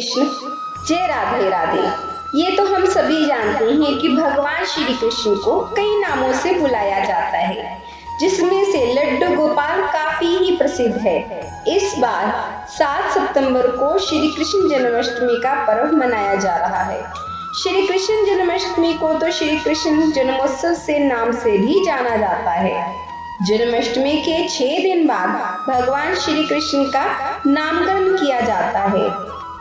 कृष्ण, जय राधे राधे। ये तो हम सभी जानते हैं कि भगवान श्री कृष्ण को कई नामों से बुलाया जाता है, जिसमें से लड्डू गोपाल काफी ही प्रसिद्ध है। इस बार 7 सितंबर को श्री कृष्ण जन्माष्टमी का पर्व मनाया जा रहा है। श्री कृष्ण जन्माष्टमी को तो श्री कृष्ण जन्मोत्सव से नाम से भी जाना जाता है। जन्माष्टमी के 6 दिन बाद भगवान श्री कृष्ण का नामकरण किया जाता है।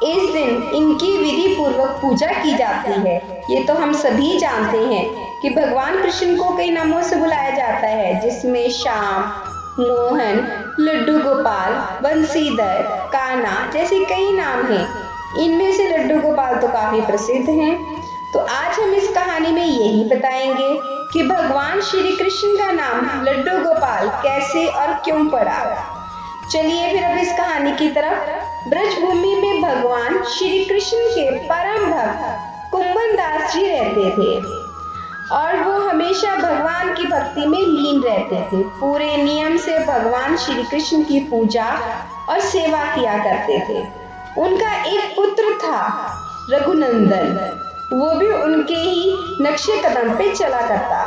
इस दिन इनकी विधि पूर्वक पूजा की जाती है। ये तो हम सभी जानते हैं कि भगवान कृष्ण को कई नामों से बुलाया जाता है, जिसमें श्याम, मोहन, लड्डू गोपाल, बंसीधर, कान्हा जैसे कई नाम हैं। इनमें से लड्डू गोपाल तो काफी प्रसिद्ध हैं। तो आज हम इस कहानी में यही बताएंगे कि भगवान श्री कृष्ण का नाम लड्डू गोपाल कैसे और क्यों पड़ा। चलिए फिर अब इस कहानी की तरफ। ब्रजभूमि में भगवान श्री कृष्ण के परम भक्त कुंभन दास जी रहते थे और वो हमेशा भगवान की भक्ति में लीन रहते थे। पूरे नियम से भगवान श्री कृष्ण की पूजा और सेवा किया करते थे। उनका एक पुत्र था रघुनंदन, वो भी उनके ही नक्शे कदम पे चला करता।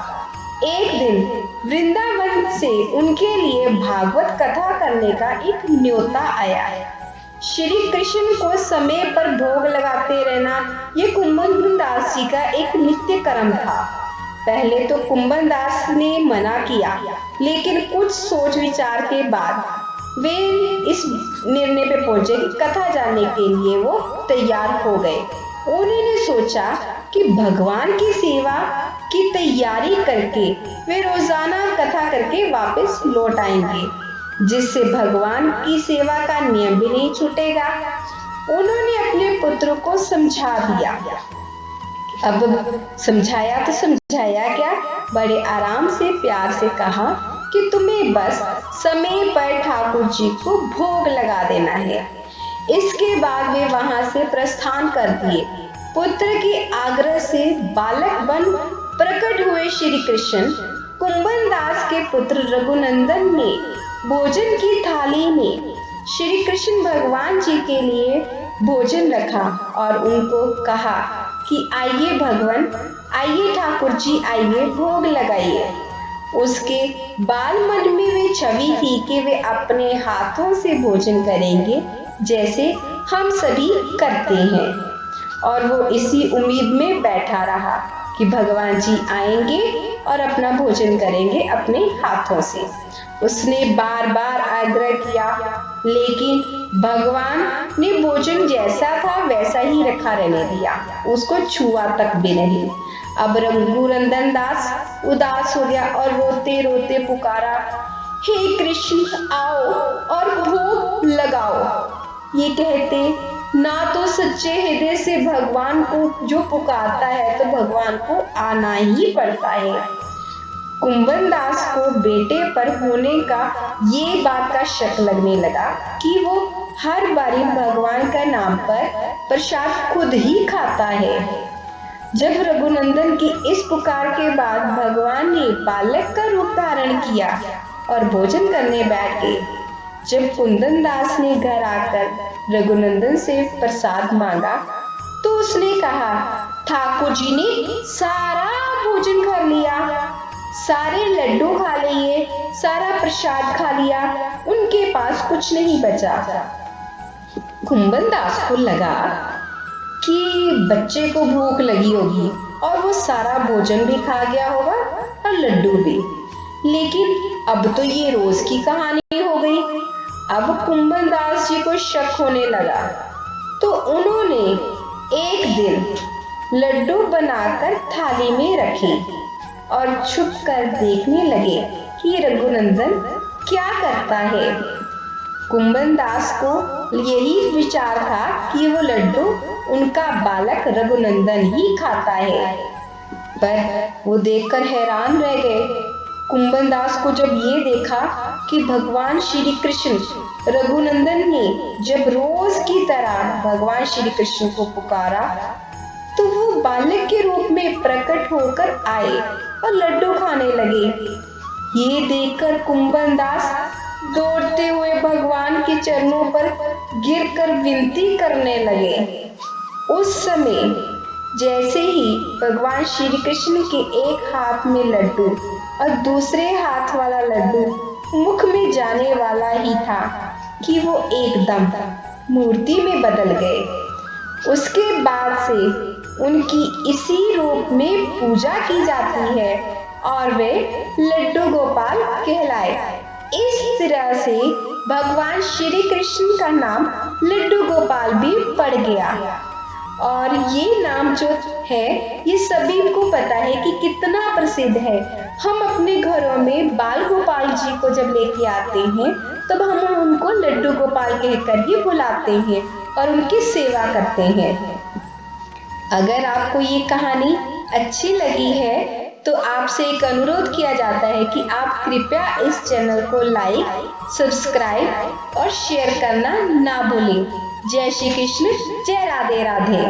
एक दिन वृंदावन से उनके लिए भागवत कथा करने का एक न्योता आया। श्री कृष्ण को समय पर भोग लगाते रहना ये कुंभन दास जी का एक नित्य कर्म था। पहले तो कुंभन दास ने मना किया, लेकिन कुछ सोच विचार के बाद वे इस निर्णय पे पहुंचे कि कथा जानने के लिए वो तैयार हो गए। उन्होंने सोचा कि भगवान की सेवा की तैयारी करके वे रोजाना कथा करके वापस लौट आएंगे, जिससे भगवान की सेवा का नियम भी नहीं छूटेगा। उन्होंने अपने पुत्र को समझा दिया। अब समझाया तो समझाया क्या, बड़े आराम से प्यार से कहा कि तुम्हें बस समय पर ठाकुर जी को भोग लगा देना है। इसके बाद वे वहां से प्रस्थान कर दिए। पुत्र के आग्रह से बालक बन प्रकट हुए श्री कृष्ण कुंभन दास के पुत्र रघुनंदन ने भोजन की थाली में श्री कृष्ण भगवान जी के लिए भोजन रखा और उनको कहा कि आइए भगवान, आइए ठाकुर जी, आइए भोग लगाइए। उसके बाल मन में वे छवि थी कि वे अपने हाथों से भोजन करेंगे, जैसे हम सभी करते हैं। और वो इसी उम्मीद में बैठा रहा कि भगवान जी आएंगे और अपना भोजन करेंगे अपने हाथों से। उसने बार बार आग्रह किया, लेकिन भगवान ने भोजन जैसा था वैसा ही रखा रहने दिया, उसको छुआ तक भी नहीं। अब रघुनंदन दास उदास हो गया और रोते रोते पुकारा, हे कृष्ण आओ और भोग लगाओ। ये कहते ना तो सच्चे हृदय से भगवान को जो पुकारता है तो भगवान को आना ही पड़ता है। कुंभन दास को बेटे पर होने का ये बात का शक लगने लगा कि वो हर बारी भगवान का नाम पर प्रसाद खुद ही खाता है। जब रघुनंदन की इस पुकार के बाद भगवान ने बालक का रूप धारण किया और भोजन करने बैठ गए। जब कुंदन दास ने घर आकर रघुनंदन से प्रसाद मांगा तो उसने कहा, ठाकुर जी ने सारा भोजन कर लिया, सारे लड्डू खा लिए, सारा प्रसाद खा लिया, उनके पास कुछ नहीं बचा। कुंभन दास को लगा कि बच्चे को भूख लगी होगी और वो सारा भोजन भी खा गया होगा और लड्डू भी, लेकिन अब तो ये रोज की कहानी हो गई। अब कुंभन दास जी को शक होने लगा, तो उन्होंने एक दिन लड्डू बनाकर थाली में रखे और छुप कर देखने लगे कि रघुनंदन क्या करता है। कुंभन दास को यही विचार था कि वो लड्डू उनका बालक रघुनंदन ही खाता है, पर वो देखकर हैरान रह गए। कुंभन दास को जब ये देखा कि भगवान श्री कृष्ण रघुनंदन ने जब रोज की तरह भगवान श्री कृष्ण को पुकारा तो वो बालक के रूप में प्रकट होकर आए और लड्डू खाने लगे। ये देखकर कुंभन दास दौड़ते हुए भगवान के चरणों पर गिरकर विनती करने लगे, उस समय जैसे ही भगवान श्री कृष्ण के एक हाथ में लड्डू और दूसरे हाथ वाला लड्डू मुख में जाने वाला ही था कि वो एकदम मूर्ति में बदल गए। उसके बाद से उनकी इसी रूप में पूजा की जाती है और वे लड्डू गोपाल कहलाए। इस तरह से भगवान श्री कृष्ण का नाम लड्डू गोपाल भी पड़ गया। और ये नाम जो है ये सभी को पता है कि कितना प्रसिद्ध है। हम अपने घरों में बाल गोपाल जी को जब लेके आते हैं तब हम उनको लड्डू गोपाल कहकर ही बुलाते हैं और उनकी सेवा करते हैं। अगर आपको ये कहानी अच्छी लगी है तो आपसे एक अनुरोध किया जाता है कि आप कृपया इस चैनल को लाइक, सब्सक्राइब और शेयर करना ना भूलें। जय श्री कृष्ण, जय राधे राधे।